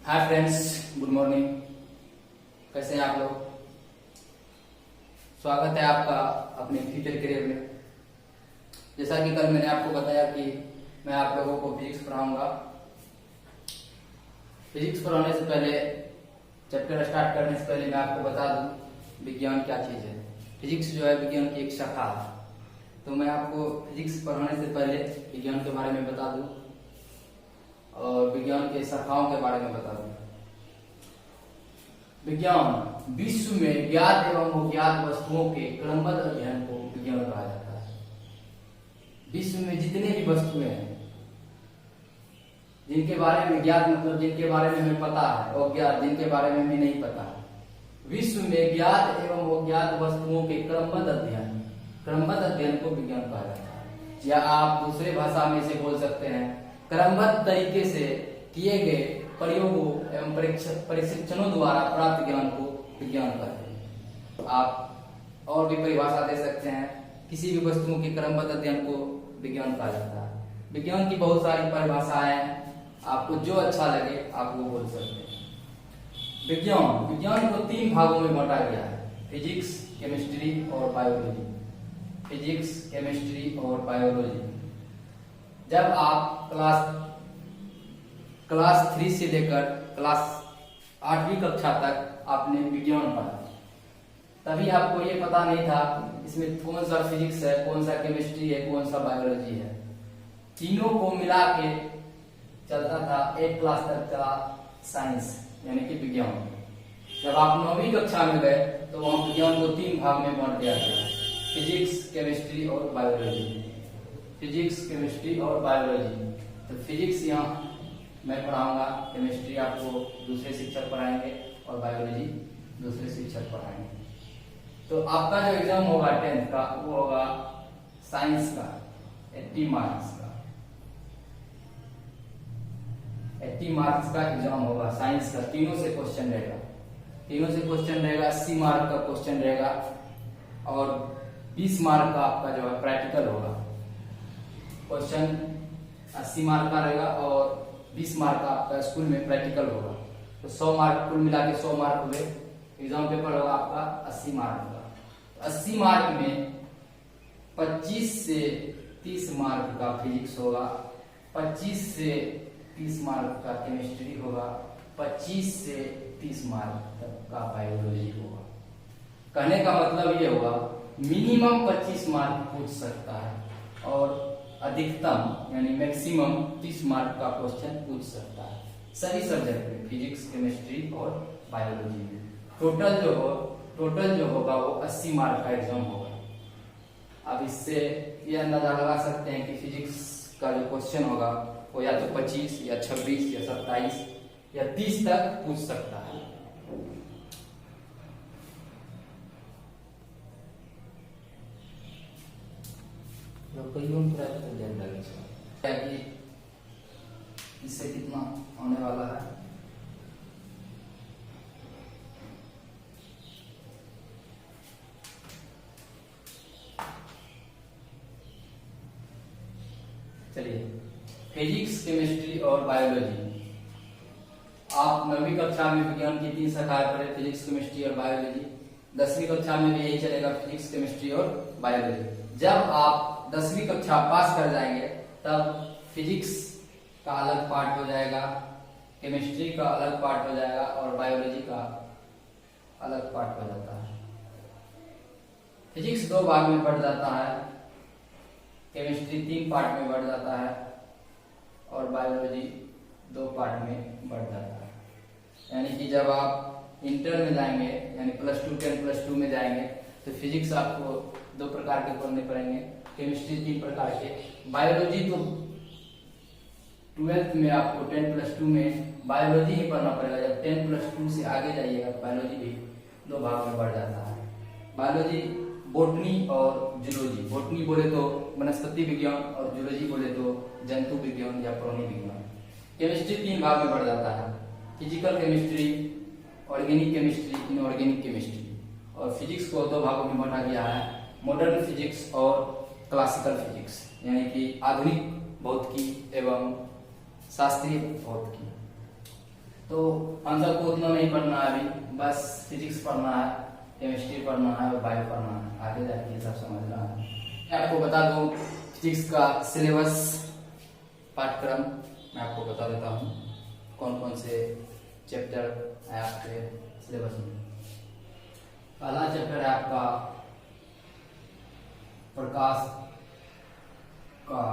Hi friends, good morning. कैसे हैं आप लोग? स्वागत है आपका अपने फ्यूचर करियर में। जैसा कि कल मैंने आपको बताया कि मैं आप लोगों को फिजिक्स पढ़ाऊंगा। फिजिक्स पढ़ाने से पहले, चैप्टर स्टार्ट करने से पहले मैं आपको बता दूं विज्ञान क्या चीज है। फिजिक्स जो है विज्ञान की एक शाखा है। तो मैं आपको फिजिक्स पढ़ाने से पहले विज्ञान के बारे में बता दूं और विज्ञान के शाखाओं के बारे में बता दूं। विज्ञान विश्व में ज्ञात एवं अज्ञात वस्तुओं के क्रमबद्ध अध्ययन को विज्ञान कहा जाता है। विश्व में जितने भी वस्तुएं हैं जिनके बारे में ज्ञात मतलब जिनके बारे में हमें पता है, और अज्ञात जिनके बारे में हमें नहीं पता है, विश्व में ज्ञात एवं अज्ञात वस्तुओं के क्रमबद्ध अध्ययन को विज्ञान कहा जाता है। या आप दूसरे भाषा में इसे बोल सकते हैं, क्रमबद्ध तरीके से किए गए प्रयोगों एवं परीक्षणों द्वारा प्राप्त ज्ञान को विज्ञान कहते हैं। आप और भी परिभाषा दे सकते हैं। किसी भी वस्तुओं के क्रमबद्ध अध्ययन को विज्ञान कहा जाता है। विज्ञान की बहुत सारी परिभाषाएं हैं, आपको जो अच्छा लगे आप वो बोल सकते हैं। विज्ञान को 3 भागों में बांटा गया है: फिजिक्स, केमिस्ट्री और बायोलॉजी। फिजिक्स, केमिस्ट्री और बायोलॉजी। जब आप क्लास 3 से लेकर क्लास 8वीं कक्षा तक आपने विज्ञान पढ़ा, तभी आपको ये पता नहीं था इसमें कौन सा फिजिक्स है, कौन सा केमिस्ट्री है, कौन सा बायोलॉजी है। तीनों को मिला के चलता था 8 क्लास तक का साइंस यानी कि विज्ञान। जब आप 9वीं कक्षा में गए तो वहां विज्ञान को 3 भाग में बांट दिया गया: फिजिक्स, केमिस्ट्री और बायोलॉजी। फिजिक्स, केमिस्ट्री और बायोलॉजी। तो फिजिक्स यहाँ मैं पढ़ाऊंगा, केमिस्ट्री आपको दूसरे शिक्षक पढ़ाएंगे और बायोलॉजी दूसरे शिक्षक पढ़ाएंगे। तो आपका जो एग्जाम होगा 10th का, वो होगा साइंस का 80 मार्क्स का। 80 मार्क्स का एग्जाम होगा साइंस का। तीनों से क्वेश्चन रहेगा। 80 मार्क का क्वेश्चन रहेगा और 20 मार्क का आपका जो है प्रैक्टिकल होगा। क्वेश्चन 80 मार्क का रहेगा और 20 मार्क का आपका स्कूल में प्रैक्टिकल होगा। तो 100 मार्क कुल मिला के 100 मार्क हुए। एग्जाम पेपर होगा आपका 80 मार्क का। 80 मार्क में 25 से 30 मार्क का फिजिक्स होगा, 25 से 30 मार्क का केमिस्ट्री होगा, 25 से 30 मार्क तक का बायोलॉजी होगा। कहने का मतलब ये हुआ मिनिमम 25 मार्क पूछ सकता है और अधिकतम यानी मैक्सिमम 30 मार्क का क्वेश्चन पूछ सकता है सभी सब्जेक्ट में, फिजिक्स, केमिस्ट्री और बायोलॉजी में। टोटल जो होगा वो 80 मार्क का एग्जाम होगा। अब इससे ये अंदाजा लगा सकते हैं कि फिजिक्स का जो क्वेश्चन होगा वो या तो 25 या 26 या 27 या 30 तक पूछ सकता है। कि इससे कितना होने वाला है। चलिए, फिजिक्स, केमिस्ट्री और बायोलॉजी। आप 9वीं कक्षा में विज्ञान की 3 शाखाएं पढ़े, फिजिक्स, केमिस्ट्री और बायोलॉजी। 10वीं कक्षा में भी यही चलेगा, फिजिक्स, केमिस्ट्री और बायोलॉजी। जब आप 10वीं कक्षा पास कर जाएंगे तब फिजिक्स का अलग पार्ट हो जाएगा, केमिस्ट्री का अलग पार्ट हो जाएगा और बायोलॉजी का अलग पार्ट हो जाता है। फिजिक्स 2 भाग में बढ़ जाता है, केमिस्ट्री 3 पार्ट में बढ़ जाता है और बायोलॉजी 2 पार्ट में बढ़ जाता है। यानी कि जब आप इंटर में जाएंगे यानी +2 10+2 में जाएंगे तो फिजिक्स आपको 2 प्रकार के पढ़ने पड़ेंगे, केमिस्ट्री 3 प्रकार के, बायोलॉजी तो 12th में आपको 10+2 में बायोलॉजी ही पढ़ना पड़ेगा। जब 10+2 से आगे जाइएगा बायोलॉजी भी 2 भाग में बढ़ जाता है। बायोलॉजी बोटनी और जूलॉजी। बोटनी बोले तो वनस्पति विज्ञान और जूलॉजी बोले तो जंतु विज्ञान या प्राणी विज्ञान। केमिस्ट्री 3 भाग में बढ़ जाता है: physical chemistry, organic chemistry, inorganic chemistry. और फिजिक्स को 2 भागों में बांटा गया है: मॉडर्न फिजिक्स और क्लासिकल फिजिक्स, यानी कि आधुनिक भौतिकी एवं शास्त्रीय भौतिकी। तो आंसर को उतना नहीं पढ़ना है अभी, बस फिजिक्स पढ़ना है, केमिस्ट्री पढ़ना है और बायो पढ़ना है, आगे जाके ये सब समझना है। मैं आपको बता दूं फिजिक्स का सिलेबस पाठ्यक्रम मैं आपको बता देता हूँ कौन कौन से चैप्टर है आपके सिलेबस में। पहला चैप्टर है आपका प्रकाश का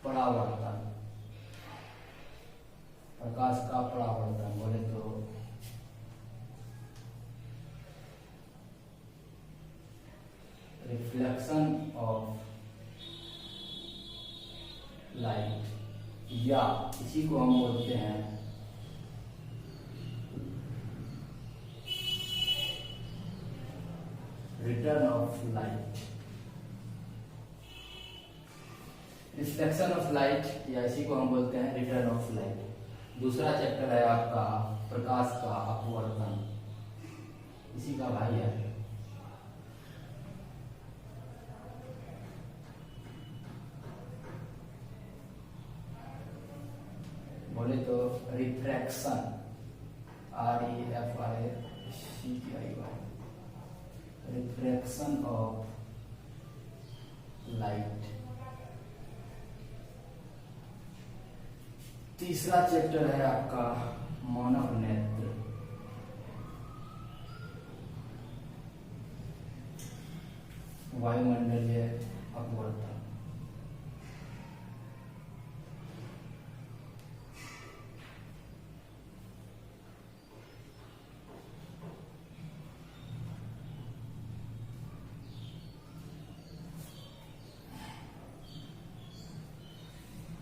परावर्तन। प्रकाश का परावर्तन बोले तो रिफ्लेक्शन ऑफ लाइट, या इसी को हम बोलते हैं return of light. Reflection of light या इसी को हम बोलते हैं रिटर्न ऑफ लाइट। दूसरा चैप्टर है आपका प्रकाश का अपवर्तन, इसी का भाई है। बोले तो refraction, REFRACTION, refraction of light. तीसरा चैप्टर है आपका मानव नेत्र, वायुमंडलीय अपवर्तन।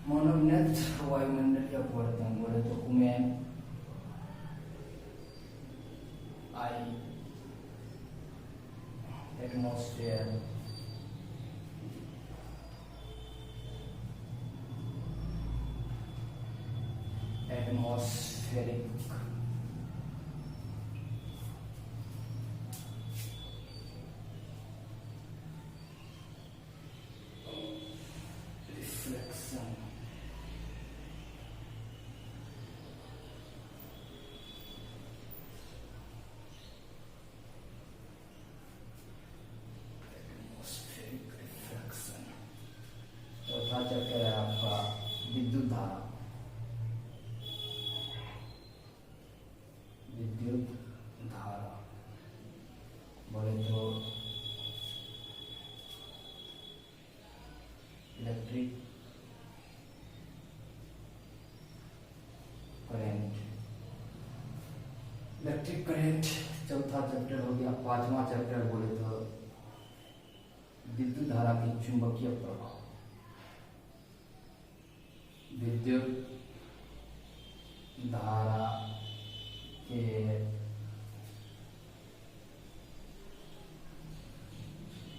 मानव नेत्र वायुमंडलीय अपवर्तन बोले तो ह्यूमन आई, एटमॉस्फेयर, एटमॉस्फेरिक रिफ्लेक्शन, चौथा चैप्टर है आपका विद्युत धारा। विद्युत धारा बोले तो इलेक्ट्रिक करंट। इलेक्ट्रिक करंट चौथा चैप्टर हो गया। पांचवा चैप्टर बोले तो विद्युत धारा की चुंबकीय प्रभाव। विद्युत धारा के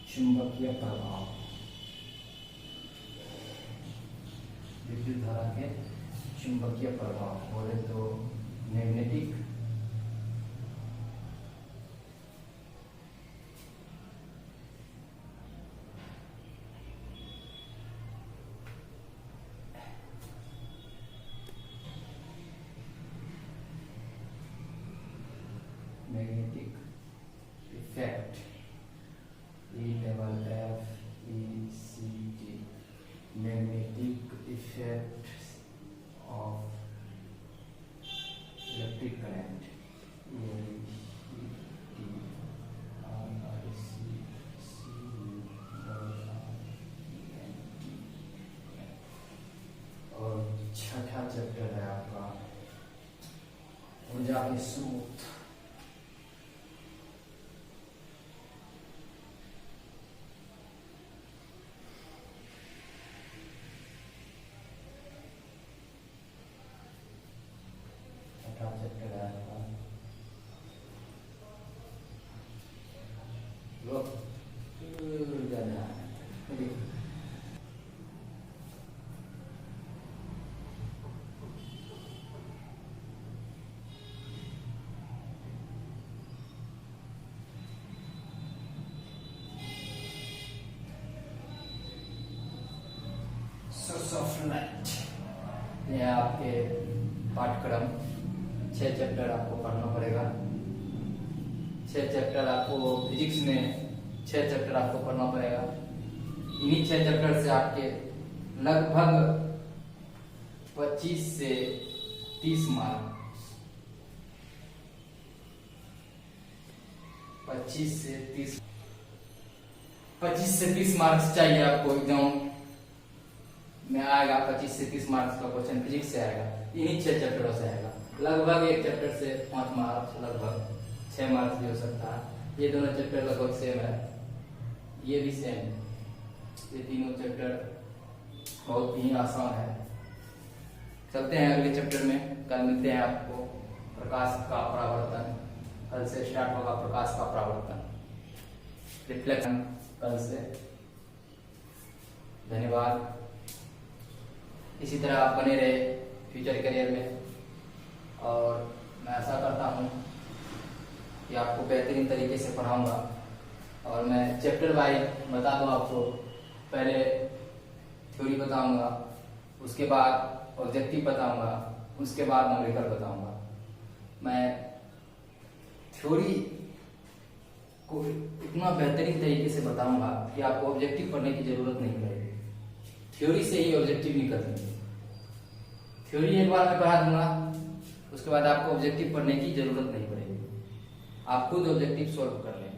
चुंबकीय प्रभाव। विद्युत धारा के चुंबकीय प्रभाव बोले तो magnetic magnetic effect, EFFECT, magnetic effect of electric current, और छठा चैप्टर है आपका ऊर्जा के स्रोत। चैप्टर है आपका सोर्स ऑफ लाइट। ये आपके पाठ्यक्रम 6 चैप्टर आपको पढ़ना पड़ेगा। 6 चैप्टर आपको फिजिक्स में 6 चैप्टर आपको पढ़ना पड़ेगा। इन्हीं 6 चैप्टर से आपके लगभग 25 से 30 मार्क 25 से 30 मार्क्स चाहिए आपको एग्जाम में आएगा। 25 से 30 मार्क्स का क्वेश्चन फिजिक्स से आएगा, इन्हीं 6 चैप्टरों से आएगा। लगभग एक चैप्टर से 5 मार्क्स, लगभग 6 मार्क्स भी हो सकता है। ये दोनों चैप्टर लगभग सेम है, ये भी सेम। ये तीनों चैप्टर बहुत ही आसान है। चलते हैं अगले चैप्टर में। कल मिलते हैं आपको प्रकाश का परावर्तन। कल से स्टार्ट होगा प्रकाश का परावर्तन, रिफ्लेक्शन कल से। धन्यवाद। इसी तरह आप बने रहे फ्यूचर करियर में, और मैं आशा करता हूँ कि आपको बेहतरीन तरीके से पढ़ाऊंगा। और मैं चैप्टर वाइज बता दूँ आपको, पहले थ्योरी बताऊंगा, उसके बाद ऑब्जेक्टिव बताऊंगा, उसके बाद न्यूमेरिकल बताऊंगा। मैं थ्योरी को इतना बेहतरीन तरीके से बताऊंगा कि आपको ऑब्जेक्टिव पढ़ने की जरूरत नहीं पड़ेगी। थ्योरी से ही ऑब्जेक्टिव निकलती है। थ्योरी एक बार मैं पढ़ा दूंगा, उसके बाद आपको ऑब्जेक्टिव पढ़ने की जरूरत नहीं पड़ेगी। आप खुद ऑब्जेक्टिव सॉल्व कर लेंगे।